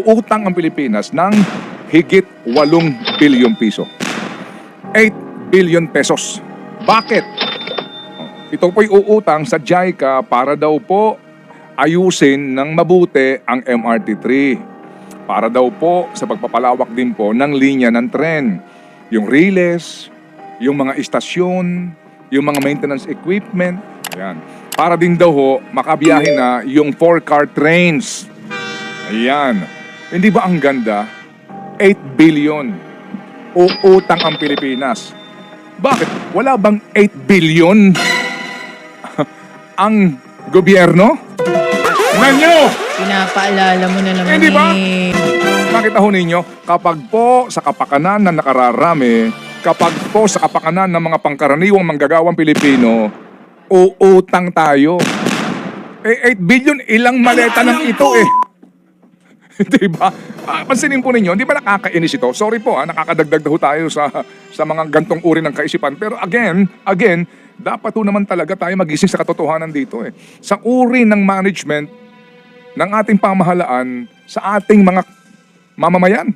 uutang ang Pilipinas ng higit 8 bilyong piso. 8 billion pesos. Bakit? Ito po'y uutang sa JICA para daw po ayusin ng mabuti ang MRT-3. Para daw po sa pagpapalawak din po ng linya ng tren. Yung riles, yung mga istasyon, yung mga maintenance equipment. Ayan. Para din daw ho, makabiyahe na yung 4-car trains. Ayan. Hindi ba ang ganda? 8 billion. Uutang ang Pilipinas. Bakit? Wala bang 8 billion ang gobyerno? Nanyo! Pinapaalala mo na naman Hindi ba? eh. Makita ho ninyo, kapag po sa kapakanan na nakararami, kapag po sa kapakanan ng mga pangkaraniwang manggagawang Pilipino, uutang tayo. 8 billion, ilang maleta ng ito eh. Di ba? Pansinin po ninyo, hindi ba nakakainis ito? Sorry po, nakakadagdag ho tayo sa mga gantong uri ng kaisipan. Pero again, dapat po naman talaga tayo magising sa katotohanan dito eh. Sa uri ng management ng ating pamahalaan sa ating mga mamamayan.